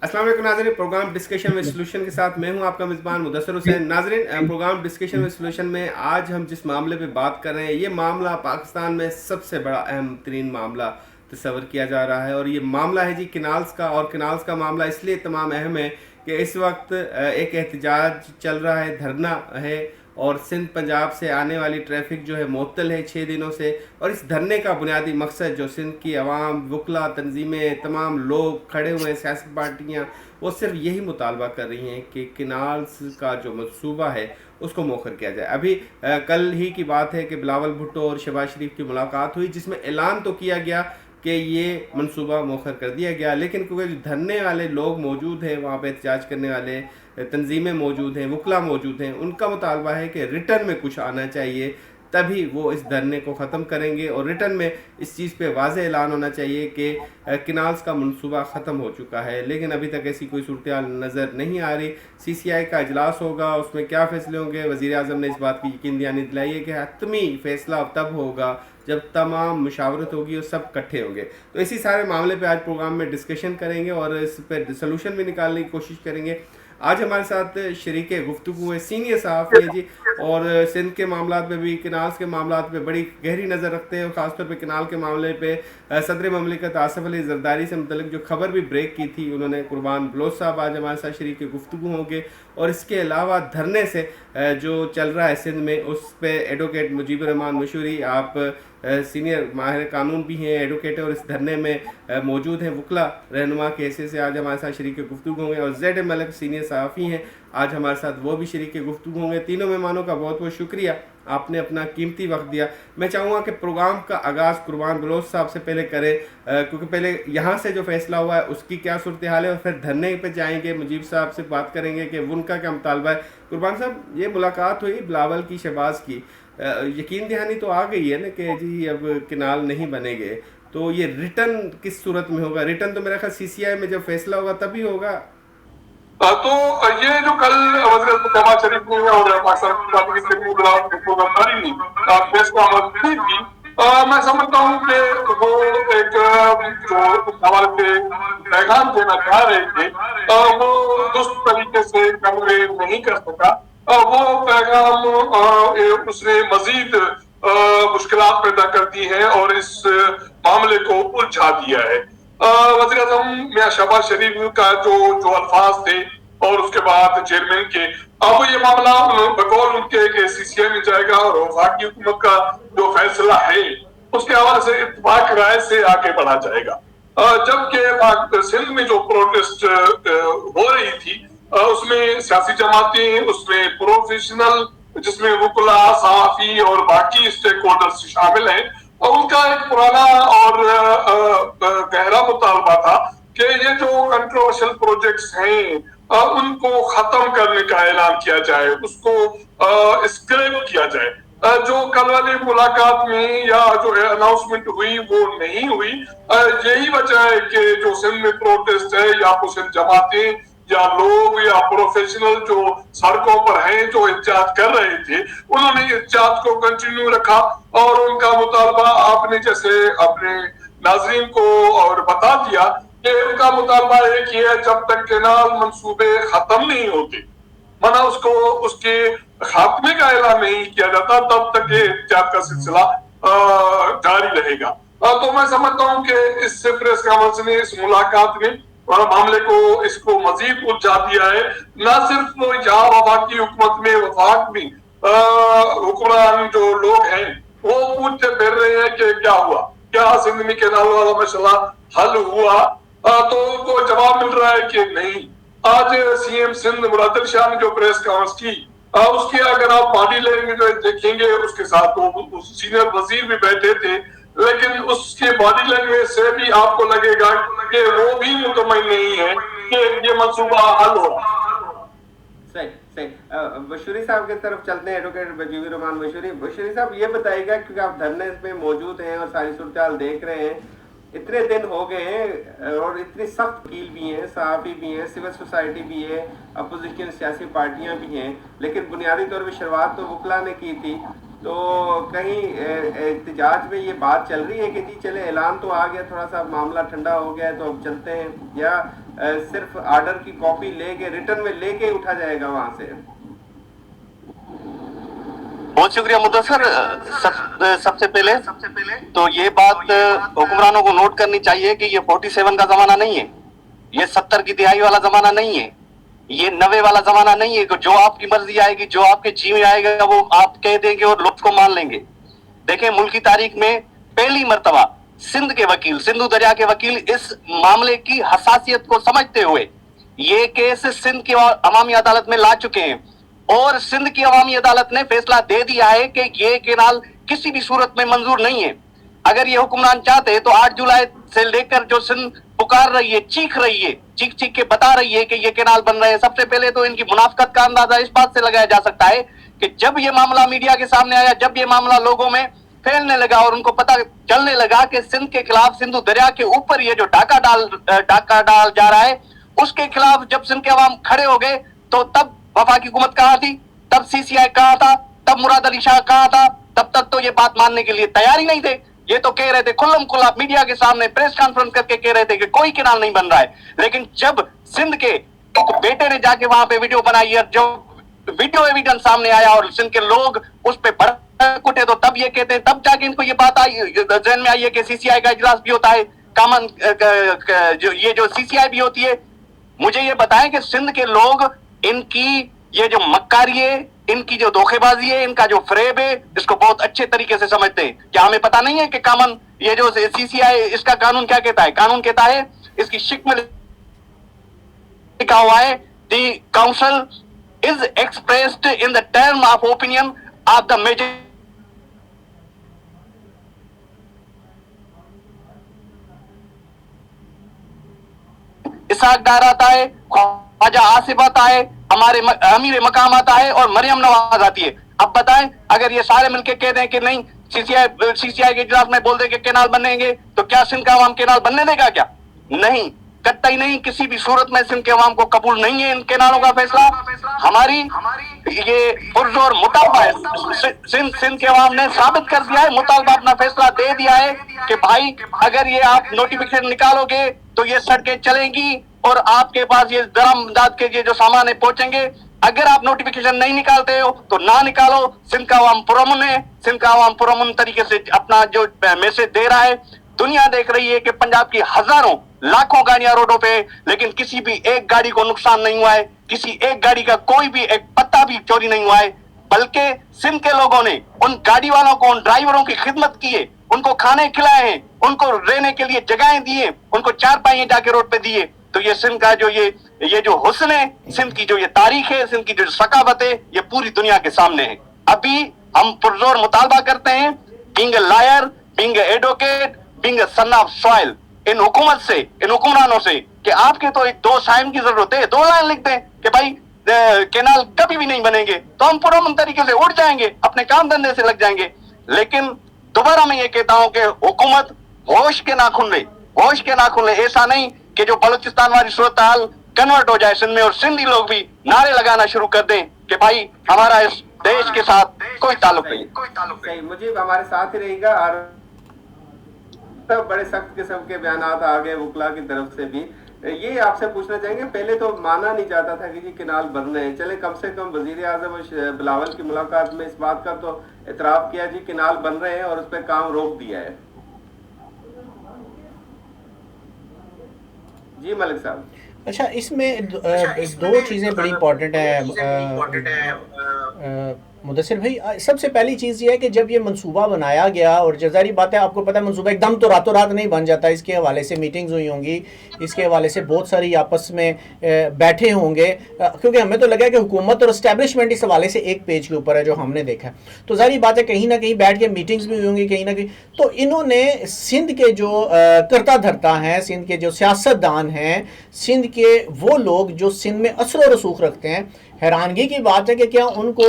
अस्सलाम वालेकुम नाज़रीन, प्रोग्राम डिस्कशन विद सॉल्यूशन के साथ मैं हूं आपका मेज़बान मुदस्सिर हुसैन। नाज़रीन, प्रोग्राम डिस्कशन विद सॉल्यूशन में आज हम जिस मामले पे बात कर रहे हैं, ये मामला पाकिस्तान में सबसे बड़ा अहम तरीन मामला तस्वर किया जा रहा है। और ये मामला है जी किनाल्स का। और किनाल्स का मामला इसलिए तमाम अहम है कि इस वक्त एक एहतजाज चल रहा है, धरना है, और सिंध पंजाब से आने वाली ट्रैफिक जो है मुअत्तल है 6 दिनों से। और इस धरने का बुनियादी मकसद जो सिंध की आवाम, वकला, तंजीमें, तमाम लोग खड़े हुए हैं, सियासी पार्टियाँ, वो सिर्फ यही मुतालबा कर रही हैं कि किनाल्स का जो मंसूबा है उसको मौखर किया जाए। अभी कल ही की बात है कि बिलावल भुट्टो और शहबाज शरीफ की मुलाकात हुई, जिसमें ऐलान तो किया गया कि ये मंसूबा मौखर कर दिया गया, लेकिन क्योंकि जो धरने वाले लोग मौजूद हैं, वहाँ पे एहतजाज करने वाले तंजीमें मौजूद हैं, वकला मौजूद हैं, उनका मुतालबा है कि रिटर्न में कुछ आना चाहिए, तभी वो इस धरने को ख़त्म करेंगे। और रिटर्न में इस चीज़ पे वाज़ेह ऐलान होना चाहिए कि किनाल्स का मंसूबा ख़त्म हो चुका है। लेकिन अभी तक ऐसी कोई सूरत हाल नज़र नहीं आ रही। CCI का इजलास होगा, उसमें क्या फ़ैसले होंगे, वज़ीर आज़म ने इस बात की यकीन दहानी दिलाई है कि हतमी फ़ैसला तब होगा जब तमाम मुशावरत होगी और सब इकट्ठे होंगे। तो इसी सारे मामले पे आज प्रोग्राम में डिस्कशन करेंगे और इस पर सलूशन भी निकालने की कोशिश करेंगे। आज हमारे साथ शरीक गुफ्तगू है, सीनियर सहाफ़ी है जी, और सिंध के मामला पे भी, किनाल्स के मामला पे बड़ी गहरी नज़र रखते हैं। और ख़ासतौर पे किनाल के मामले पे सदर ममलिकत आसिफ अली जरदारी से मुतल्लिक जो खबर भी ब्रेक की थी उन्होंने, कुर्बान बलोच साहब आज हमारे साथ शरीक गुफ्तगू होंगे। और इसके अलावा धरने से जो चल रहा है सिंध में, उस पर एडवोकेट मुजीबर रहमान मशहूरी, आप सीनियर माहिर कानून भी हैं, एडवोकेट है, और इस धरने में मौजूद हैं, वकला रहनुमा के हैसियत से आज हमारे साथ शरीक गुफ्तगू होंगे। और ZM मलिक सीनियर सहाफ़ी हैं, आज हमारे साथ वो भी शरीक गुफ्तगू होंगे। तीनों मेहमानों का बहुत बहुत शुक्रिया, आपने अपना कीमती वक्त दिया। मैं चाहूँगा कि प्रोग्राम का आगाज़ कुर्बान बलोच साहब से पहले करें, क्योंकि पहले यहाँ से जो फैसला हुआ है उसकी क्या सूरत हाल है, और फिर धरने पे जाएंगे, मुजीब साहब से बात करेंगे कि उनका क्या मुतालबा है। कुर्बान साहब, ये मुलाकात हुई बिलावल की, शहबाज की, यकीन दहानी तो आ गई है ना कि जी अब किनाल नहीं बनेंगे, तो ये रिटर्न किस सूरत में होगा? रिटर्न तो मेरा ख्याल CCI में जब फैसला होगा तभी होगा। तो ये जो कल वज़ीर नवाज शरीफ ने और पाकिस्तान की गद्दारी ने फैसला की थी, मैं समझता हूँ कि वो एक जो हमारे पे पैगाम देना चाह रहे थे, वो दुरुस्त तरीके से कन्वे नहीं कर सका। वो पैगाम उसने मजीद मुश्किलात पैदा कर दी है और इस मामले को उलझा दिया है। वज़ीर आज़म मियां शहबाज शरीफ का जो जो अल्फाज थे और उसके बाद चेयरमैन के, अब ये मामला बकौल उनके CCI में जाएगा और वफाकी हुकूमत का जो फैसला है उसके हवाले से इत्तफाक राय से आगे बढ़ा जाएगा। जबकि सिंध में जो प्रोटेस्ट हो रही थी, उसमें सियासी जमातें, उसमें प्रोफेशनल, जिसमें वकला, सहाफी और बाकी स्टेक होल्डर्स शामिल हैं, और उनका एक पुराना और गहरा मुतालबा था कि ये जो कंट्रोवर्शियल प्रोजेक्ट्स हैं उनको खत्म करने का ऐलान किया जाए, उसको स्क्रैप किया जाए। जो कल वाली मुलाकात में या जो अनाउंसमेंट हुई वो नहीं हुई। यही वजह है कि जो सिंध में प्रोटेस्ट है, या कुछ जमातें या लोग या प्रोफेशनल जो सड़कों पर हैं जो एहतजाज कर रहे थे, उन्होंने एहतजाज को कंटिन्यू रखा और उनका मुतालबा आपने जैसे अपने नाजरीन को और बता दिया कि उनका मुतालबा एक ही है, जब तक केनाल मंसूबे खत्म नहीं होते, मना उसको उसके खात्मे का ऐलान नहीं किया जाता, तब तक ये एहतजाज का सिलसिला जारी रहेगा। तो मैं समझता हूँ कि इससे प्रेस कॉन्फ्रेंस ने, इस मुलाकात ने मामले को, इसको मजीद उलझा दिया है। न सिर्फ यहाँ वफाकी हुकूमत में, वफाक में हुक्मरान जो लोग हैं वो पूछते फिर रहे हैं कि क्या हुआ, क्या सिंध में केनाल वाला मसला हल हुआ, तो उनको जवाब मिल रहा है कि नहीं। आज CM सिंध मुराद अली शाह ने जो प्रेस कॉन्फ्रेंस की, उसकी अगर आप बॉडी लैंग्वेज देखेंगे, उसके साथ वो सीनियर वजीर भी बैठे थे, लेकिन उसके बॉडी लैंग्वेज से भी आपको लगेगा कि वो भी मुतमईन नहीं है कि ये मंसूबा हल हो। सही सही। बशूरी साहब की तरफ चलते हैं, एडवोकेट मुजीबर रहमान मशहूरी। बशूरी साहब, ये बताइएगा, क्योंकि आप धरने में मौजूद हैं और सारी सूरत हाल देख रहे हैं, इतने दिन हो गए हैं और इतनी सख्त वकील भी हैं, सहाफ़ी भी हैं, सिविल सोसाइटी भी है, अपोजिशन सियासी पार्टियां भी हैं, लेकिन बुनियादी तौर पर शुरुआत तो वकला ने की थी। تو کہیں احتجاج میں یہ بات چل رہی ہے کہ جی چلے اعلان تو آ گیا, تھوڑا سا معاملہ ٹھنڈا ہو گیا ہے تو اب چلتے ہیں, یا صرف آرڈر کی کاپی لے کے ریٹرن میں لے کے اٹھا جائے گا وہاں سے؟ بہت شکریہ مدثر. سب سے پہلے تو یہ بات حکمرانوں کو نوٹ کرنی چاہیے کہ یہ 47 کا زمانہ نہیں ہے, یہ 70 کی دہائی والا زمانہ نہیں ہے, یہ 90 والا زمانہ نہیں ہے کہ جو آپ کی مرضی آئے گی, جو آپ کے جی میں آئے گا وہ آپ کہہ دیں گے اور لوگ کو مان لیں گے. دیکھیں ملک کی تاریخ میں پہلی مرتبہ سندھ کے وکیل, سندھو دریا کے وکیل اس معاملے کی حساسیت کو سمجھتے ہوئے یہ کیس سندھ کی عوامی عدالت میں لا چکے ہیں, اور سندھ کی عوامی عدالت نے فیصلہ دے دیا ہے کہ یہ کینال کسی بھی صورت میں منظور نہیں ہے. اگر یہ حکمران چاہتے تو 8 جولائی سے لے کر جو سندھ پکار رہی ہے, چیخ رہی ہے, چیخ چیخ کے بتا رہی ہے کہ یہ کینال بن رہے ہیں, سب سے پہلے تو ان کی منافقت کا اندازہ اس بات سے لگایا جا سکتا ہے کہ جب یہ معاملہ میڈیا کے سامنے آیا, جب یہ معاملہ لوگوں میں پھیلنے لگا اور ان کو پتہ چلنے لگا کہ سندھ کے خلاف سندھو دریا کے اوپر یہ جو ڈاکہ ڈال جا رہا ہے, اس کے خلاف جب سندھ کے عوام کھڑے ہو گئے تو تب وفاقی حکومت کہاں تھی, تب سی سی آئی کہاں تھا, تب مراد علی شاہ کہاں تھا, تب تک تو یہ بات ماننے کے لیے تیار ہی نہیں تھے. یہ تو کہہ رہے تھے کھلم کھلا میڈیا کے سامنے پریس کانفرنس کر کے کہہ رہے تھے کہ کوئی کینال نہیں بن رہا ہے. لیکن جب سندھ کے بیٹے نے جا کے وہاں پہ ویڈیو بنائی ہے, جو ویڈیو ایویڈنس سامنے آیا اور سندھ کے لوگ اس پہ بھڑک اٹھے, تو تب یہ کہتے ہیں, تب جا کے ان کو یہ بات آئی ذہن میں آئی ہے کہ سی سی آئی کا اجلاس بھی ہوتا ہے, کامن یہ جو سی سی آئی بھی ہوتی ہے. مجھے یہ بتائیں کہ سندھ کے لوگ ان کی یہ جو مکاری ہے, ان کی جو دھوکے بازی ہے, ان کا جو فریب ہے, اس کو بہت اچھے طریقے سے سمجھتے ہیں. کیا ہمیں پتہ نہیں ہے کہ کامن یہ جو سی سی آئی اس کا قانون کیا کہتا ہے؟ قانون کہتا ہے, اس کی شک میں لکھا ہوا ہے, the council is expressed in the term of opinion of the major Ishaq Dar آتا ہے, خواجہ آصف آتا ہے, ہمارے امیر مقام آتا ہے اور مریم نواز آتی ہے. اب بتائیں اگر یہ سارے مل کے کہہ دیں کہ نہیں سی سی آئی کے اجلاس میں بول دیں کہ کینال بنیں گے, تو کیا سندھ کا عوام کینال بننے دے گا؟ کیا نہیں, قطعی نہیں, کسی بھی صورت میں سندھ کے عوام کو قبول نہیں ہے ان کینالوں کا فیصلہ. ہماری یہ پرزور مطالبہ ہے, سندھ کے عوام نے ثابت کر دیا ہے, مطالبہ اپنا فیصلہ دے دیا ہے کہ بھائی اگر یہ آپ نوٹیفیکیشن نکالو گے تو یہ سڑکیں چلیں گی اور آپ کے پاس یہ درآمدات کے جو سامان ہے پہنچیں گے. اگر آپ نوٹیفیکیشن نہیں نکالتے ہو تو نہ نکالو, سندھ کا عوام پرامن ہے, سندھ کا عوام پرامن طریقے سے اپنا جو میسج دے رہا ہے. دنیا دیکھ رہی ہے کہ پنجاب کی ہزاروں لاکھوں گاڑیاں روڈوں پہ, لیکن کسی بھی ایک گاڑی کو نقصان نہیں ہوا ہے, کسی ایک گاڑی کا کوئی بھی ایک پتا بھی چوری نہیں ہوا ہے. بلکہ سندھ کے لوگوں نے ان گاڑی والوں کو, ان ڈرائیوروں کی خدمت کی ہے, ان کو کھانے کھلائے ہیں, ان کو رہنے کے لیے جگہیں دی ہیں, ان کو چارپائیاں جا کے روڈ پہ دیے. تو یہ سندھ کا جو یہ جو حسن ہے, سندھ کی جو یہ تاریخ ہے, سندھ کی جو ثقافت ہے, یہ پوری دنیا کے سامنے ہے. ابھی ہم پرزور مطالبہ کرتے ہیں, being a lawyer, being a advocate, being a son of soil, ان حکومت سے, ان حکمرانوں سے کہ آپ کے تو ایک 2 سائن کی ضرورت ہے, 2 لائن لکھ دیں کہ بھائی کینال کبھی بھی نہیں بنیں گے, تو ہم پرامن طریقے سے اٹھ جائیں گے, اپنے کام دھندے سے لگ جائیں گے. لیکن دوبارہ میں یہ کہتا ہوں کہ حکومت ہوش کے ناخن لے, ہوش کے ناخن لے. ایسا نہیں کہ جو بلوچستان والی صورتحال کنورٹ ہو جائے سندھ میں اور سندھی لوگ بھی نعرے لگانا شروع کر دیں کہ بھائی ہمارا اس دیش کے ساتھ کوئی تعلق نہیں. صحیح, مجھے ہمارے ساتھ ہی رہے گا. اور بڑے سخت قسم کے بیانات آ گئے وکلا کی طرف سے بھی. یہ آپ سے پوچھنا چاہیں گے, پہلے تو مانا نہیں جاتا تھا کہ جی کینال بن رہے ہیں, چلے کم سے کم وزیر اعظم بلاول کی ملاقات میں اس بات کا تو اعتراف کیا جی کینال بن رہے ہیں اور اس پہ کام روک دیا ہے. جی ملک صاحب. اچھا, اس میں 2 چیزیں بڑی امپورٹنٹ ہیں مدثر بھائی. سب سے پہلی چیز یہ ہے کہ جب یہ منصوبہ بنایا گیا, اور ظاہری بات ہے آپ کو پتہ ہے منصوبہ ایک دم تو راتوں رات نہیں بن جاتا, اس کے حوالے سے میٹنگز ہوئی ہوں گی, اس کے حوالے سے بہت ساری آپس میں بیٹھے ہوں گے, کیونکہ ہمیں تو لگا کہ حکومت اور اسٹیبلشمنٹ اس حوالے سے ایک پیج کے اوپر ہے جو ہم نے دیکھا ہے. تو ظاہری بات ہے کہیں نہ کہیں بیٹھ کے میٹنگز بھی ہوئی ہوں گی کہیں نہ کہیں. تو انہوں نے سندھ کے جو کرتا دھرتا ہیں, سندھ کے جو سیاست دان ہیں, سندھ کے وہ لوگ جو سندھ میں اثر و رسوخ رکھتے ہیں, हैरानगी की बात है कि क्या उनको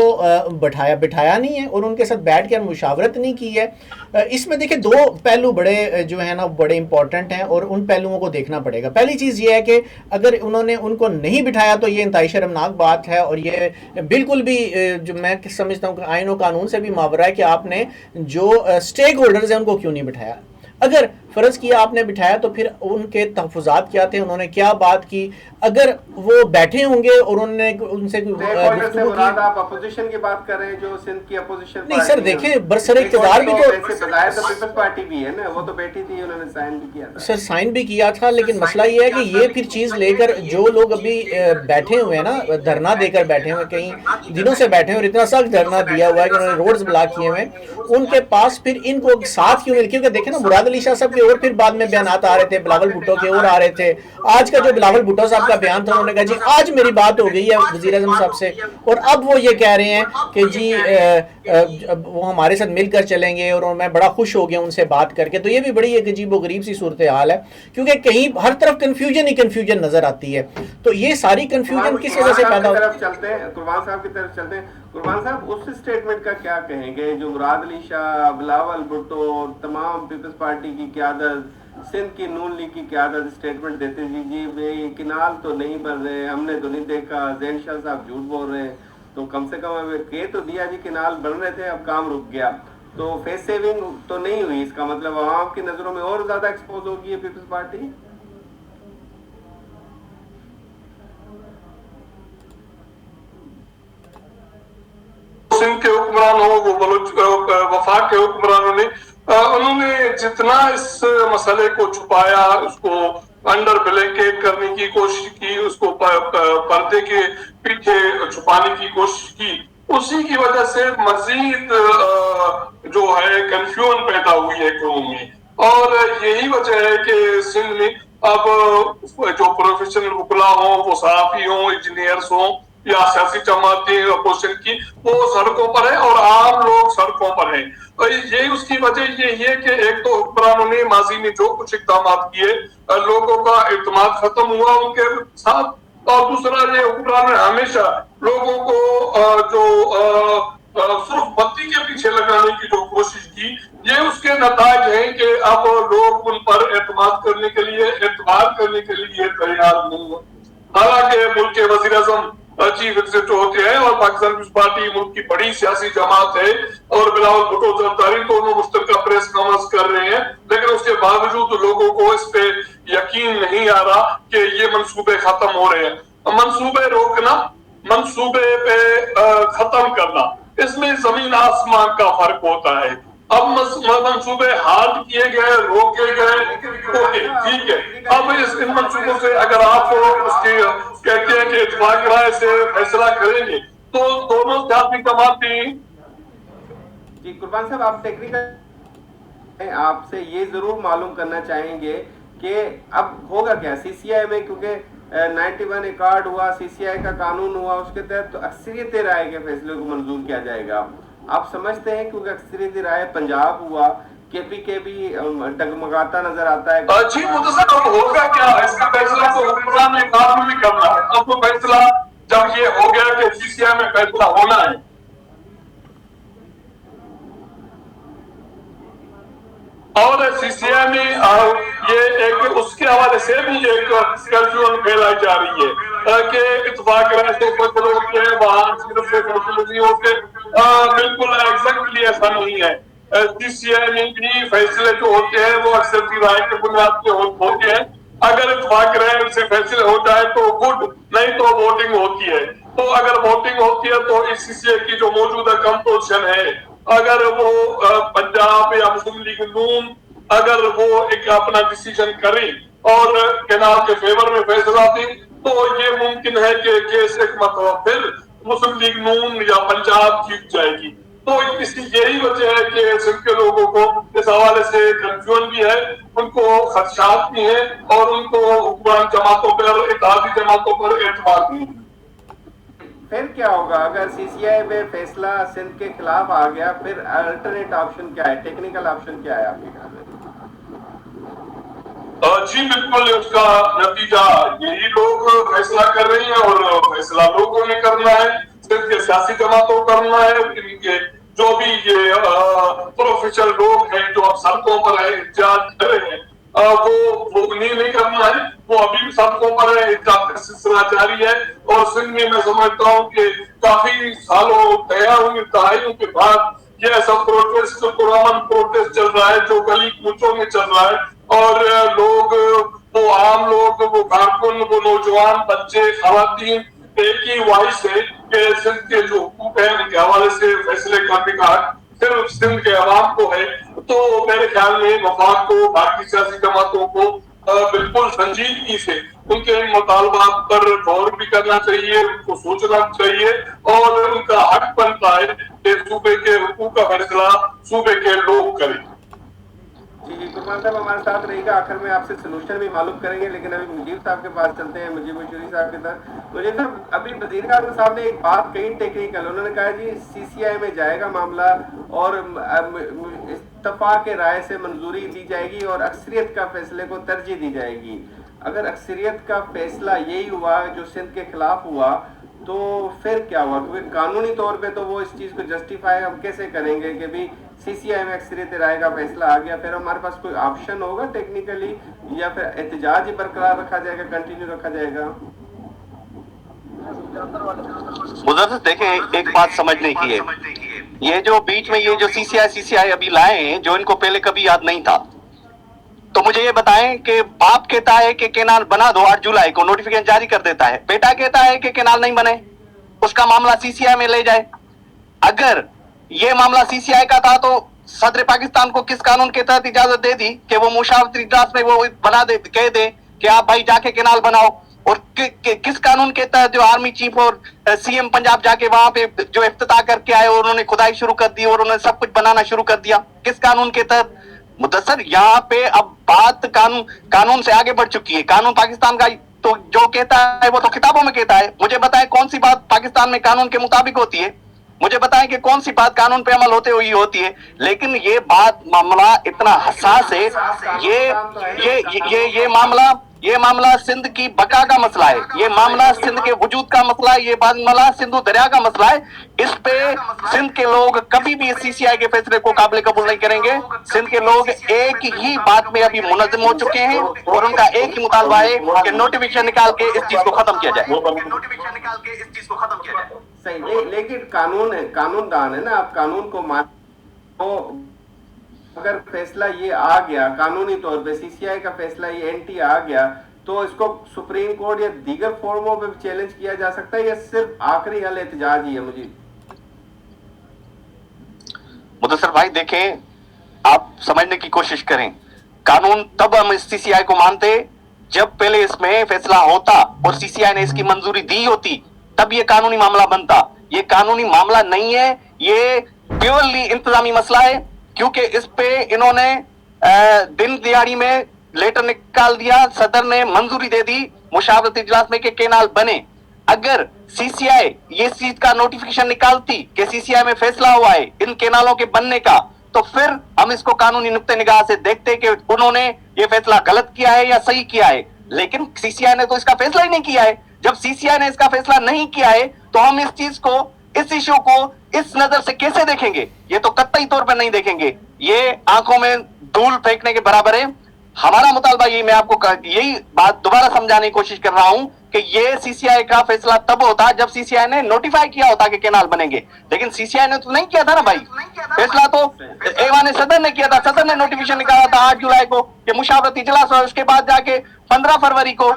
बिठाया नहीं है और उनके साथ बैठ कर मुशावरत नहीं की है। इसमें देखिए दो पहलू बड़े जो है ना बड़े इंपॉर्टेंट हैं और उन पहलुओं को देखना पड़ेगा। पहली चीज़ ये है कि अगर उन्होंने उनको नहीं बिठाया तो ये इंतहाई शर्मनाक बात है और ये बिल्कुल भी जो मैं समझता हूँ कि आइन और कानून से भी मावरा है कि आपने जो स्टेक होल्डर्स हैं उनको क्यों नहीं बिठाया। अगर फ़र्ज़ किया आपने बिठाया तो फिर उनके तहफ़्फ़ुज़ात क्या थे, उन्होंने क्या बात की। अगर वो बैठे होंगे और उन्होंने उनसे आप अपोजिशन की बात कर रहे हैं, जो सिंध की अपोजिशन नहीं सर देखिए बरसर इक़्तिदार भी तो पीपल्स पार्टी भी है ना, वो तो बैठी थी, उन्होंने साइन भी किया था। सर साइन भी किया था, लेकिन मसला ये है कि ये फिर चीज़ लेकर जो लोग अभी बैठे हुए हैं ना, धरना देकर बैठे हुए, कई दिनों से बैठे हैं और इतना सख्त धरना दिया हुआ है कि उन्होंने रोड्स ब्लॉक किए हुए, उनके पास फिर इनको साथ क्यों मिल, क्योंकि देखें ना मुराद अली शाह साहब के और फिर बाद में बयानात आ रहे थे, बिलावल भुट्टो के और आ रहे थे। आज का जो बिलावल भुट्टो साहब का बयान था, उन्होंने कहा जी आज मेरी बात हो गई है वज़ीर आज़म साहब से और अब वो ये कह रहे हैं कि जी वो हमारे साथ मिलकर चलेंगे और मैं बड़ा खुश हो गया उनसे बात करके। तो ये भी बड़ी एक अजीब व गरीब सी सूरत हाल है, क्योंकि कहीं हर तरफ कन्फ्यूजन ही कन्फ्यूजन नजर आती है। तो ये सारी कन्फ्यूजन किस वजह से पैदा होती है? चलते हैं कुर्बान साहब की तरफ चलते हैं। कुर्बान साहब उस स्टेटमेंट का क्या कहेंगे जो मुराद अली शाह, बिलावल भुट्टो, तमाम पीपल्स पार्टी की क़यादत, सिंध की नून लीग की क़यादत स्टेटमेंट देते जी जी भाई किनाल तो नहीं बन रहे, हमने तो नहीं देखा, ज़ैन शाह साहब झूठ बोल रहे हैं, तो कम से कम हमें कह तो दिया जी किनाल बन रहे थे, अब काम रुक गया, तो फेस सेविंग तो नहीं हुई। इसका मतलब आवाम की नज़रों में और ज़्यादा एक्सपोज होगी है पीपल्स पार्टी। सिंध के हुक्मरानों वो बलोच वफाक के हुक्मरानों ने उन्होंने जितना इस मसले को छुपाया, उसको अंडर ब्लैंकेट करने की कोशिश की, उसको पर्दे के पीछे छुपाने की कोशिश की, उसी की वजह से मजीद जो है कंफ्यूजन पैदा हुई है कौम में। और यही वजह है कि सिंध में अब जो प्रोफेशनल वकला हों, वो सहाफ़ी हों, इंजीनियर्स हों या सियासी जमातें अपोजिशन की, वो सड़कों पर है और आम लोग सड़कों पर हैं। और यही उसकी वजह यही है कि एक तो हुक्मरानों ने माजी में जो कुछ इक़दाम किए, लोगों का इत्मीनान खत्म हुआ उनके साथ, और दूसरा ये हुक्मरान ने हमेशा लोगों को जो सिर्फ बत्ती के पीछे लगाने की जो कोशिश की, ये उसके नताज हैं कि अब लोग उन पर एतमाद करने के लिए, एतबार करने के लिए तैयार नहीं है। हालांकि मुल्क के वज़ीर आज़म चीफ एग्जीक्यूटिव होते हैं और पाकिस्तान पीपल्स पार्टी मुल्क की बड़ी सियासी जमात है और बिलावल भुट्टो जरदारी दोनों मुश्तरका प्रेस कॉन्फ्रेंस कर रहे हैं, लेकिन उसके बावजूद लोगों को इस पे यकीन नहीं आ रहा कि ये मंसूबे खत्म हो रहे हैं। मंसूबे रोकना, मंसूबे पे खत्म करना, इसमें जमीन आसमान का फर्क होता है। अब मंसूबे हाल्ट किए गए, रोके गए, ठीक है, अब इन मंसूबों से अगर आप उसके कहते हैं कि इत्तेफाक राय से फैसला करेंगे तो दोनों सियासी जमातें। जी कुर्बान साहब, आप टेक्निकल आपसे ये जरूर मालूम करना चाहेंगे कि अब होगा क्या सीसीआई में, क्योंकि 91 एकॉर्ड हुआ, सीसीआई का कानून हुआ, उसके तहत तो अक्सरियत राय के फैसले को मंजूर किया जाएगा। आप समझते हैं क्योंकि अक्सरियत राय पंजाब हुआ, केपीके भी डगमगाता नजर आता है। जी मुतसर होगा क्या, इसका फैसला तो हुक्मरान ने कानून में करना है। अब तो फैसला जब ये हो गया कि सीसीआई में फैसला होना है, और सीसीआई में ये एक उसके हवाले से भी एक कंफ्यूजन फैलाई जा रही है कि इत्तेफाक राय से फैसले होते हैं, वहां सिर्फ से फैसले नहीं होते। बिल्कुल एग्जैक्टली ऐसा नहीं है। सीसीआई में भी फैसले जो होते हैं वो अक्सर राय के बुनियाद पे होते हैं। अगर इत्तेफाक राय से फैसले हो जाए तो गुड, नहीं तो वोटिंग होती है। तो अगर वोटिंग होती है तो इस सीसीआई की जो मौजूदा कंपोजिशन है, अगर वो पंजाब या मुस्लिम लीग नून अगर वो एक अपना डिसीजन करे और केनाल के फेवर में फैसला दे, तो ये मुमकिन है कि केस एक मरतबा फिर मुस्लिम लीग नून या पंजाब जीत जाएगी। तो इसकी यही वजह है कि सिंध के लोगों को इस हवाले से कंफ्यूजन भी है, उनको खदशात भी है और उनको हुक्मरान जमातों पर, इत्तेहादी जमातों पर एतबार भी है। फिर क्या होगा अगर सीसीआई में फैसला सिंध के खिलाफ आ गया? फिर अल्टरनेट ऑप्शन क्या है, टेक्निकल ऑप्शन क्या है आपके ख्याल में? जी बिल्कुल, उसका नतीजा यही लोग फैसला कर रहे हैं और फैसला लोगों ने करना है, सिर्फ के सियासी जमातों को करना है। इनके जो भी ये प्रोफेशनल लोग हैं जो अब सड़कों पर एहतजाज कर रहे हैं, वो उन्हें नहीं करना है, वो अभी भी सड़कों पर एहतजाज का सिलसिला जारी है। और सिंध में मैं समझता हूँ कि काफी सालों दहाइयों के बाद ये ऐसा प्रोटेस्ट, पुरअमन प्रोटेस्ट चल रहा है जो गली कूचों में चल रहा है, और लोग, वो आम लोग, वो कारकुन, वो नौजवान, बच्चे, खवातीन एक ही वॉइस है कि सिंध के जो हुकूक है उनके हवाले से फैसले करने का हक सिर्फ सिंध के अवाम को है। तो मेरे ख्याल में वफाक को, बाकी सियासी जमातों को बिल्कुल संजीदगी से उनके मुतालबात पर गौर भी करना चाहिए, उनको सोचना चाहिए, और उनका हक बनता है कि सूबे के हुकूक का फैसला सूबे के लोग करें। जी कुरबान साहब हमारे साथ रहेगा, आखिर में आपसे सोल्यूशन भी मालूम करेंगे, लेकिन अभी मुजीब साहब के पास चलते हैं, मुजीब शरीफ साहब के साथ। मुजीब साहब, अभी वज़ीर आज़म साहब ने एक बात कही टेक्निकल, उन्होंने कहा जी CCI में जाएगा मामला और इत्तफाक के राय से मंजूरी दी जाएगी और अक्सरियत का फैसले को तरजीह दी जाएगी। अगर अक्सरियत का फैसला यही हुआ जो सिंध के खिलाफ हुआ तो फिर क्या हुआ? क्योंकि कानूनी तौर पे तो वो इस चीज़ को जस्टिफाई हम कैसे करेंगे कि भी CCI में अक्सरियत राय का फैसला आ गया, फिर हमारे पास कोई ऑप्शन होगा टेक्निकली, या फिर एहतजाज ही बरकरार रखा जाएगा, कंटिन्यू रखा जाएगा? मुदर्रिस देखें, एक बात समझने की है, ये जो बीच में ये जो CCI अभी लाए हैं, जो इनको पहले कभी याद नहीं था, तो मुझे ये बताएं कि बाप कहता है कि केनाल बना दो, 8 जुलाई को नोटिफिकेशन जारी कर देता है, बेटा कहता है कि केनाल नहीं बने, उसका मामला CCI में ले जाए। अगर ये मामला CCI का था तो सदर पाकिस्तान को किस कानून के तहत इजाजत दे दी कि वो मुशावरती इजलास में वो बना दे, कह दे कि आप भाई जाके केनाल बनाओ, और किस कानून के तहत जो आर्मी चीफ और CM पंजाब जाके वहां पे जो इफ्तिताह करके आए और उन्होंने खुदाई शुरू कर दी और उन्होंने सब कुछ बनाना शुरू कर दिया, किस कानून के तहत? मुदस्सर, यहाँ पे अब बात कानून से आगे बढ़ चुकी है। कानून पाकिस्तान का तो जो कहता है वो तो किताबों में कहता है, मुझे बताएं कौन सी बात पाकिस्तान में कानून के मुताबिक होती है, मुझे बताएं कि कौन सी बात कानून पे अमल होते हुए होती है। लेकिन ये बात, मामला इतना हसास है, ये मामला सिंध की बका का मसला है, ये मामला सिंध के वजूद का मसला है, ये मामला सिंधु दरिया का मसला है। इस पे सिंध के लोग कभी भी CCI के फैसले को काबिल कबूल नहीं करेंगे। सिंध के लोग एक ही बात में अभी मुनज़्ज़म हो चुके हैं और उनका एक ही मुतालबा है कि नोटिफिकेशन निकाल के इस चीज को खत्म किया जाए। सही, लेकिन कानूनदान है ना, आप कानून को मानो। अगर फैसला ये आ गया कानूनी तौर पे, CCI का फैसला ये NT आ गया, तो इसको सुप्रीम कोर्ट या दीगर फोरमों पे चैलेंज किया जा सकता है या सिर्फ आखिरी हल एहतजाज ही है? मुदस्सर भाई देखें, आप समझने की कोशिश करें, कानून तब हम इस CCI को मानते जब पहले इसमें फैसला होता और CCI ने इसकी मंजूरी दी होती, तब ये कानूनी मामला बनता। ये कानूनी मामला नहीं है, ये प्योरली इंतजामी मसला है, क्योंकि इस पे इन्होंने दिन दिहाड़ी में लेटर निकाल दिया, सदर ने मंजूरी दे दी मुशावरती इजलास में कि केनाल बने। अगर CCI ये चीज का नोटिफिकेशन निकालती कि CCI में फैसला हुआ है इन केनालों के बनने का, तो फिर हम इसको कानूनी नुक्ते निगाह से देखते कि उन्होंने ये फैसला गलत किया है या सही किया है। लेकिन CCI ने तो इसका फैसला ही नहीं किया है। जब CCI ने इसका फैसला नहीं किया है तो हम इस चीज को, इस इश्यू को इस नजर से कैसे देखेंगे? ये तो कतई तौर पर नहीं देखेंगे, ये आंखों में धूल फेंकने के बराबर है। हमारा मुतालबा यही, मैं आपको यही बात दोबारा समझाने की कोशिश कर रहा हूं कि ये CCI का फैसला तब होता जब CCI ने नोटिफाई किया होता कि केनाल बनेंगे, लेकिन CCI ने तो नहीं किया था ना भाई। फैसला तो ऐवान सदर ने किया था, सदर ने नोटिफिकेशन निकाला था 8 जुलाई को कि मुशावरती इजलास, और उसके बाद जाके 15 फरवरी को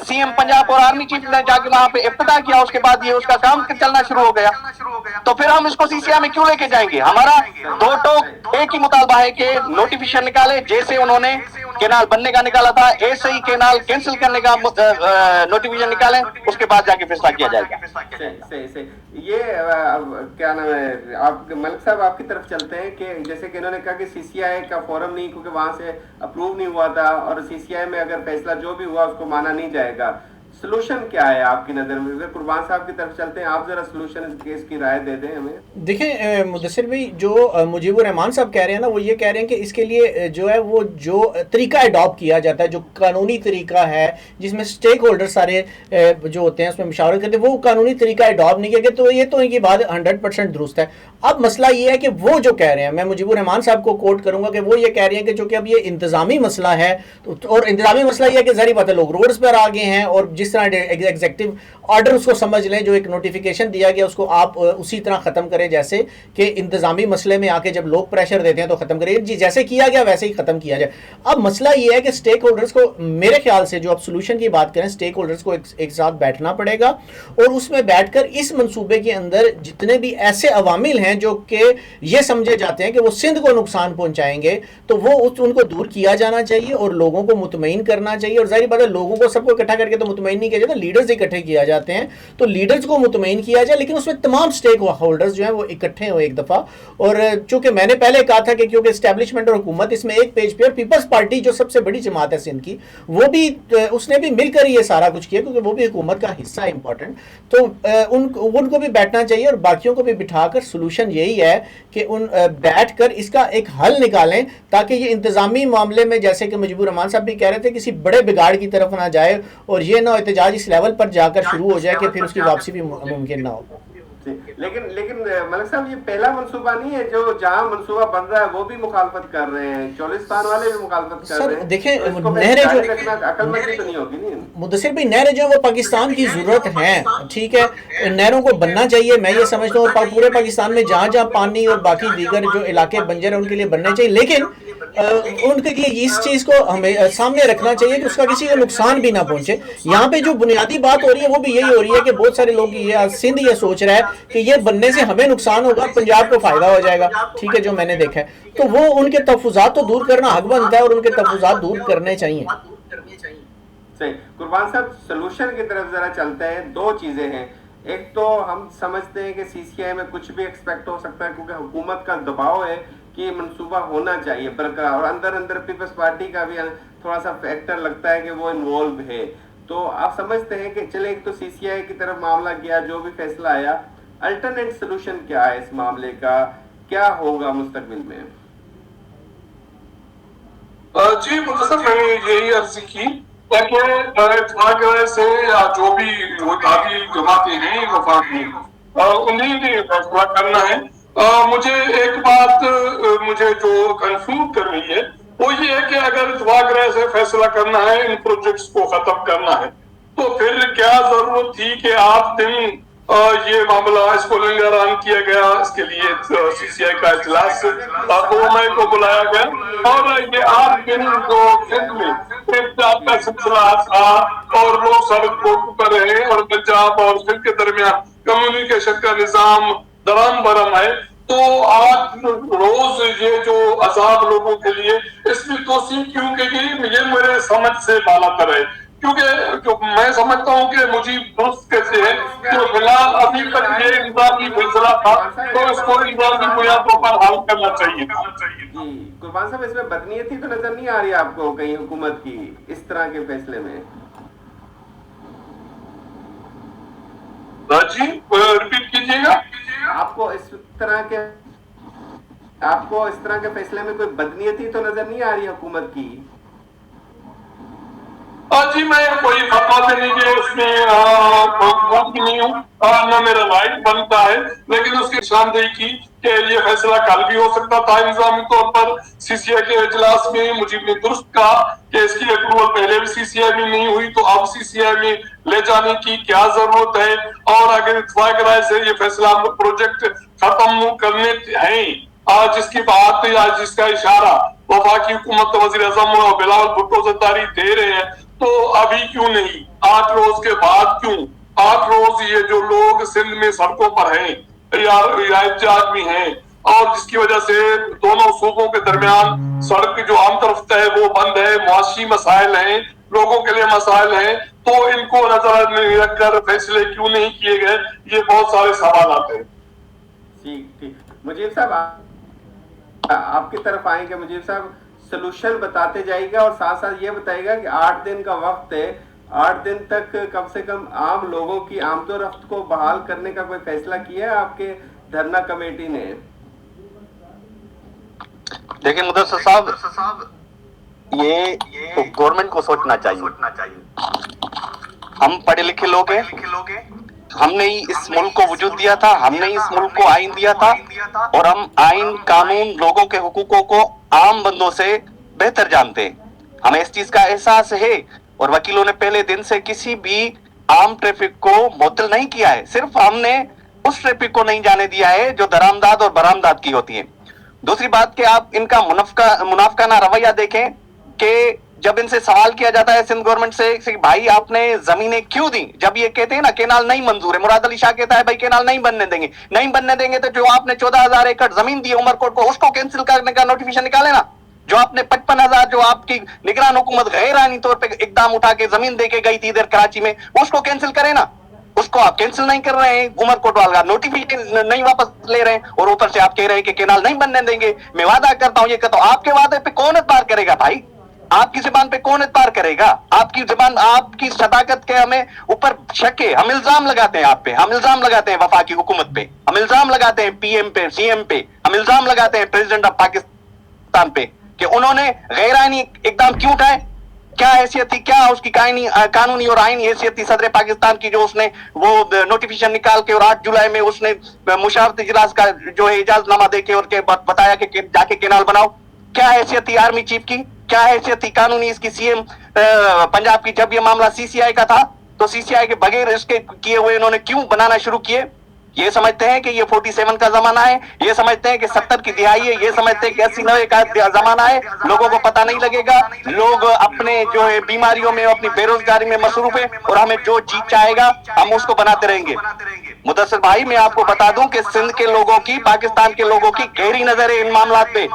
CM पंजाब और आर्मी चीफ ने जाके वहां पे इफ्तिताह किया, उसके बाद ये उसका काम चलना शुरू हो गया। तो फिर हम इसको CCI में क्यों लेके जाएंगे? हमारा दो टोक एक ही मुतालबा है कि नोटिफिकेशन निकाले, जैसे उन्होंने केनाल बनने का निकाला था ऐसे ही केनाल कैंसिल करने का नोटिफिकेशन निकालें, उसके बाद जाके फैसला किया जाएगा। सही। ये क्या नाम है, आप मलिक साहब आपकी तरफ चलते हैं कि जैसे कि इन्होंने कहा कि CCI का फोरम नहीं, क्योंकि वहां से अप्रूव नहीं हुआ था और CCI में अगर फैसला जो भी हुआ उसको माना नहीं जाएगा। सोल्यूशन क्या है आपकी नज़र में? अगर कुर्बान साहब की तरफ चलते हैं, आप ज़रा सोल्यूशन इस केस की राय दे दें हमें। देखें मुदस्सिर भाई, जो मुजीबुर रहमान साहब कह रहे हैं ना, वो ये कह रहे हैं कि इसके लिए जो है वो जो तरीका अडॉप्ट किया जाता है, जो कानूनी तरीका है जिसमें स्टेक होल्डर सारे जो होते हैं उसमें मशावरत करते हैं, वो कानूनी तरीका अडॉप्ट नहीं किया गया। तो ये तो इनकी बात 100% दुरुस्त है। अब मसला ये है कि वो जो कह रहे हैं, मैं मुजीबुर रहमान साहब को कोट करूंगा कि वो ये कह रहे हैं कि चूंकि अब ये इंतजामी मसला है, और इंतजामी मसला ये है कि ज़ाहिर बात है लोग रोड्स पर आ गए हैं, और जिस तरह एग्जीक्यूटिव ऑर्डर उसको समझ लें, जो एक नोटिफिकेशन दिया गया उसको आप उसी तरह ख़त्म करें जैसे कि इंतजामी मसले में आके जब लोग प्रेशर देते हैं तो ख़त्म करें जी, जैसे किया गया वैसे ही ख़त्म किया जाए। अब मसला ये है कि स्टेक होल्डर्स को, मेरे ख्याल से जो आप सोल्यूशन की बात करें, स्टेक होल्डर्स को एक साथ बैठना पड़ेगा, और उसमें बैठकर इस मंसूबे के अंदर जितने भी ऐसे अवामिल हैं जो कि ये समझे जाते हैं कि वो सिंध को नुकसान पहुंचाएंगे, तो वो उनको दूर किया जाना चाहिए और लोगों को मुतमईन करना चाहिए। और जाहिर बात है लोगों को सबको इकट्ठा करके तो मुतमईन नहीं किया जाता, लीडर्स इकट्ठे किया जाते हैं, तो लीडर्स को मुतमईन किया जाए, लेकिन उसमें तमाम स्टेक होल्डर्स जो हैं वो इकट्ठे हो एक दफ़ा। और चूंकि मैंने पहले कहा था कि क्योंकि एस्टेब्लिशमेंट और हुकूमत इसमें एक पेज पे, और पीपल्स पार्टी जो सबसे बड़ी जमात है सिंध की, वो भी उसने भी मिलकर ये सारा कुछ किया क्योंकि वो भी हुकूमत का हिस्सा है इंपॉर्टेंट, तो उनको भी बैठना चाहिए और बाकियों को भी बिठाकर सोल्यूशन यही है कि बैठ कर इसका एक हल निकालें, ताकि ये इंतजामी मामले में, जैसे कि मुजीबुर रहमान साहब भी कह रहे थे, किसी बड़े बिगाड़ की तरफ ना जाए, और ये ना एहतजाज इस लेवल पर जाकर शुरू हो जाए कि फिर उसकी वापसी भी मुमकिन ना हो। लेकिन मलिक साहब, ये पहला मंसूबा नहीं है जो जहां मंसूबा बन रहा है वो भी मुखालफत कर रहे हैं, चौलिस्तान वाले भी मुखालफत कर रहे हैं। देखें तो नहरें जो अकलमंदी तो नहीं होगी नहीं मुदस्सिर भाई, नहरें जो वो पाकिस्तान की जरूरत है, ठीक है, नहरों को बनना चाहिए, मैं ये समझता हूँ, और पूरे पाकिस्तान में जहाँ जहाँ पानी और बाकी दीगर जो इलाके बंजर है उनके लिए बनने चाहिए, लेकिन उनके लिए इस चीज को हमें सामने रखना चाहिए कि उसका किसी को नुकसान भी ना पहुंचे। यहाँ पे जो बुनियादी बात हो रही है वो भी यही हो रही है कि बहुत सारे लोग ये सिंध ये सोच रहा है कि ये बनने से हमें नुकसान होगा, पंजाब को फायदा हो जाएगा, ठीक है, जो मैंने देखा है, तो वो उनके तहफ़्फ़ुज़ात तो दूर करना हक बनता है और उनके तहफ़्फ़ुज़ात दूर करने चाहिए। सही। कुर्बान साहब, सोल्यूशन की तरफ जरा चलते हैं। दो चीजें हैं, एक तो हम समझते हैं कि सीसीआई में कुछ भी एक्सपेक्ट हो सकता है क्योंकि हुकूमत का दबाव है कि मंसूबा होना चाहिए बरकरार, और अंदर अंदर पीपल्स पार्टी का भी थोड़ा सा फैक्टर लगता है कि वो इन्वॉल्व है। तो आप समझते हैं कि चले, एक तो सीसीआई की तरफ मामला गया, जो भी फैसला आया, अल्टरनेट सोल्यूशन क्या है इस मामले का, क्या होगा मुस्तकबिल में? जी मुदस्सिर, मैंने यही अर्जी की ताकि इत्तेफाक से या जो भी मुतादी जमातें हैं वफाक में, उन्हें भी फैसला करना है। मुझे एक बात मुझे जो कंफ्यूज कर रही है वो ये है कि अगर इत्तेफाक से फैसला करना है, इन प्रोजेक्ट्स को खत्म करना है, तो फिर क्या जरूरत थी कि 8 दिन ये मामला इसको लिंगरान किया गया, इसके लिए सीसीआई का इजलास 2 मई को बुलाया गया, और ये 8 दिन जो सिंध में का सिलसिला था और लोग सड़क को कर रहे हैं और पंजाब और सिंध के दरमियान कम्युनिकेशन का निजाम दराम बरम है, तो आज रोज ये जो अजाब लोगों के लिए, इसमें तोसी क्यों कि ये मेरे समझ से बालातर है, क्योंकि मैं समझता हूँ कि मुझे दुरुस्त कैसे है, तो फिलहाल अभी तक ये इंतजामी फैसला था, तो इसको इंतजामी बुनियादों पर हल करना चाहिए। कुर्बान साहब, इसमें बदनीयती तो नजर नहीं आ रही आपको कहीं हुकूमत की इस तरह के फैसले में? जी रिपीट कीजिएगा। आपको इस तरह के फैसले में कोई बदनीयती तो नजर नहीं आ रही हुकूमत की? जी मैं कोई फतवा देने के उसमें नहीं हूँ, न मेरा राइट बनता है, लेकिन उसकी निशानदेही की कि ये फैसला कल भी हो सकता था इंतजामी तौर पर सीसीआई के इजलास में। मुझे दुरुस्त कहा कि इसकी अप्रूवल पहले भी सीसीआई में नहीं हुई, तो अब सीसीआई में ले जाने की क्या जरूरत है, और अगर इत्तेफाक राय से ये फैसला प्रोजेक्ट खत्म करने हैं, जिसकी बात या जिसका इशारा वफाकी हुकूमत वज़ीर आज़म बिलावल भुट्टो ज़रदारी दे रहे हैं, तो अभी क्यों नहीं, 8 रोज के बाद क्यों? 8 रोज ये जो लोग सिंध में सड़कों पर हैं या एहतजाज में हैं, और जिसकी वजह से दोनों सूबों के दरमियान सड़क जो आम तरफ है वो बंद है, मुआशी मसाइल हैं, लोगों के लिए मसाइल हैं, तो इनको नजर में रखकर फैसले क्यों नहीं किए गए, ये बहुत सारे सवाल आते हैं। ठीक। मुजीब साहब, आपकी तरफ आएंगे। मुजीब साहब, सोल्यूशन बताते जाइएगा और साथ साथ ये बताइएगा कि 8 दिन का वक्त है, 8 दिन तक कम से कम आम लोगों की आमदोरफ्त को बहाल करने का कोई फैसला किया है आपके धरना कमेटी ने? देखिए मुदस्सिर साहब, ये तो गवर्नमेंट को सोचना चाहिए। हम पढ़े लिखे लोग हैं, हमने ही इस मुल्क को वजूद दिया था, हमने ही इस मुल्क को आइन दिया था, और हम आइन कानून लोगों के हुकूकों को आम बंदों से बेहतर जानते हैं। हमें इस चीज का एहसास है, और वकीलों ने पहले दिन से किसी भी आम ट्रैफिक को मुअत्तल नहीं किया है, सिर्फ हमने उस ट्रैफिक को नहीं जाने दिया है जो दरामदाद और बरामदाद की होती है। दूसरी बात कि आप इनका मुनाफकाना रवैया देखें कि जब इनसे सवाल किया जाता है सिंध गवर्नमेंट से कि भाई आपने जमीनें क्यों दी, जब ये कहते हैं ना केनाल नहीं मंजूर है, मुराद अली शाह कहता है भाई केनाल नहीं बनने देंगे, तो जो आपने 14,000 एकड़ जमीन दी उमरकोट को, उसको कैंसिल करने का नोटिफिकेशन निकाले ना। जो आपने 55,000 जो आपकी निगरान हुकूमत गैर आईनी तौर पर इकदाम उठा के जमीन दे के गई थी इधर कराची में, उसको कैंसिल करें ना। उसको आप कैंसिल नहीं कर रहे हैं, उमरकोट वाला नोटिफिकेशन नहीं वापस ले रहे हैं, और ऊपर से आप कह रहे हैं कि केनाल नहीं बनने देंगे। मैं वादा करता हूं, ये कहता हूं, आपके वादे पे कौन एतबार करेगा भाई? आपकी जुबान पे कौन एतबार करेगा? आपकी जुबान, आपकी सदाकत के हमें ऊपर शक है। हम इल्जाम लगाते हैं आप पे, हम इल्जाम लगाते हैं वफाकी हुकूमत पे, हम इल्जाम लगाते हैं पीएम पे, सीएम पे, हम इल्जाम लगाते हैं प्रेसिडेंट ऑफ पाकिस्तान पे कि उन्होंने गैर आईनी इकदाम क्यों उठाए। क्या हैसियत थी, क्या उसकी कानूनी और आईनी हैसियत थी सदर पाकिस्तान की, जो उसने वो नोटिफिकेशन निकाल के और 8 जुलाई में उसने मुशावरत इजलास का जो है इजाजतनामा दे के और के बताया कि जाके केनाल बनाओ। क्या हैसियत थी आर्मी चीफ की, क्या हैसियत थी कानूनी इसकी सीएम पंजाब की? जब ये मामला सीसीआई का था तो सीसीआई के बगैर इसके किए हुए इन्होंने क्यों बनाना शुरू किए? ये समझते हैं कि ये 47 का जमाना है, ये समझते हैं कि 70 की दिहाई है, ये समझते हैं कि 80-90 का जमाना है। लोगों को पता नहीं लगेगा, लोग अपने जो है बीमारियों में, अपनी बेरोजगारी में मसरूफ है, और हमें जो जी चाहेगा हम उसको बनाते रहेंगे। मुदस्सिर भाई, मैं आपको बता दूं कि सिंध के लोगों की, पाकिस्तान के लोगों की गहरी नजर है इन मामलों पे।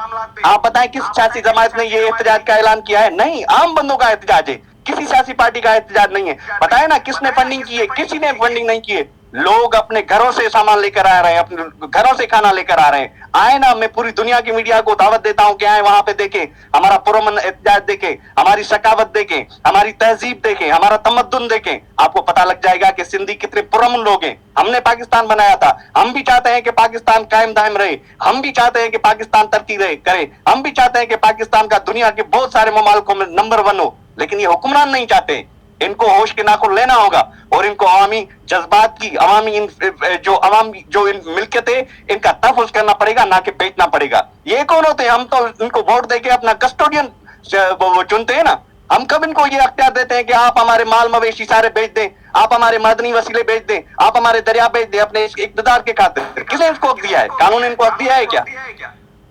आप बताएं किस सियासी जमात ने ये एहतजाज का ऐलान किया है? नहीं, आम बंदों का एहतजाज है, किसी सियासी पार्टी का एहतजाज नहीं है। बताए ना किसने फंडिंग की है? किसी ने फंडिंग नहीं की है। लोग अपने घरों से सामान लेकर आ रहे हैं, अपने घरों से खाना लेकर आ रहे हैं। आए ना, मैं पूरी दुनिया की मीडिया को दावत देता हूं कि आए वहां पे देखें, हमारा पुरअमन एहतजाज देखें, हमारी सकावत देखें, हमारी तहजीब देखें, हमारा तमद्दुन देखें। आपको पता लग जाएगा कि सिंधी कितने पुरअमन लोग हैं। हमने पाकिस्तान बनाया था, हम भी चाहते हैं कि पाकिस्तान कायम दायम रहे, हम भी चाहते हैं कि पाकिस्तान तरक्की करे, हम भी चाहते हैं कि पाकिस्तान का दुनिया के बहुत सारे ममालिकों में नंबर 1 हो। लेकिन ये हुक्मरान नहीं चाहते। इनको होश के नाखून लेना होगा, और इनको अवामी जज्बात की, अवामी जो मिल्कियत है, इनका तहफ़्फ़ुज़ करना पड़ेगा, ना कि बेचना पड़ेगा। ये कौन होते हैं? हम तो इनको वोट देके अपना कस्टोडियन चुनते हैं ना। हम कब इनको ये अख्तियार देते हैं कि आप हमारे माल मवेशी सारे बेच दें, आप हमारे मदनी वसीले बेच दें, आप हमारे दरिया बेच दें अपने इक़्तिदार के खातिर? किसने इसको हक दिया है? कानून इनको हक दिया है क्या?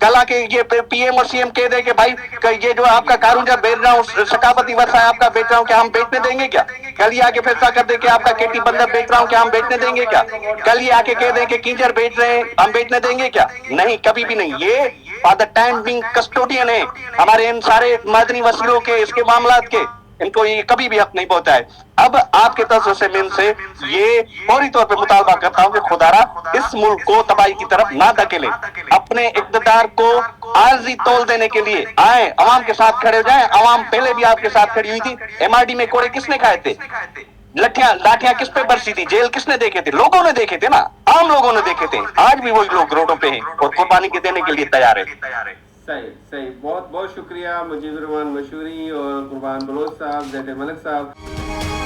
कल आके ये पीएम और सीएम कह दे कि भाई ये जो आपका कारूंजा बेच रहा हूँ, सकाफती वर्षा है आपका बेच रहा हूँ, क्या हम बेचने देंगे क्या? कल ये आके फैसला कर दे कि आपका केटी बंदर बेच रहा हूँ, क्या हम बेचने देंगे क्या? कल ये आके कह दे कि कीचड़ बेच रहे हैं, हम बेचने देंगे क्या? नहीं, कभी भी नहीं। ये for the time being custodian है हमारे इन सारे मदनी वसीलों के, इसके मामलात के। इनको ये कभी भी हक नहीं पहुंचा है। अब आपके तस्वीर से मैं इनसे ये फौरी तौर पे मुतालबा करता हूं कि खुदारा इस मुल्क को तबाही की तरफ ना धकेले, अपने इक़्तिदार को आर्जी तोल देने के लिए आए, अवाम के साथ खड़े हो जाएं। अवाम पहले भी आपके साथ खड़ी हुई थी। एमआरडी में कोड़े किसने खाए थे? लाठियां किस पे बरसी थी? जेल किसने देखे थे? लोगों ने देखे थे ना, आम लोगों ने देखे थे। आज भी वही लोग रोडों पे हैं और कुर्बानी के देने के लिए तैयार है। सही, बहुत बहुत शुक्रिया मुजीबुर रहमान मशहूरी और कुर्बान बलोच साहब, ज़ैद मलिक साहब।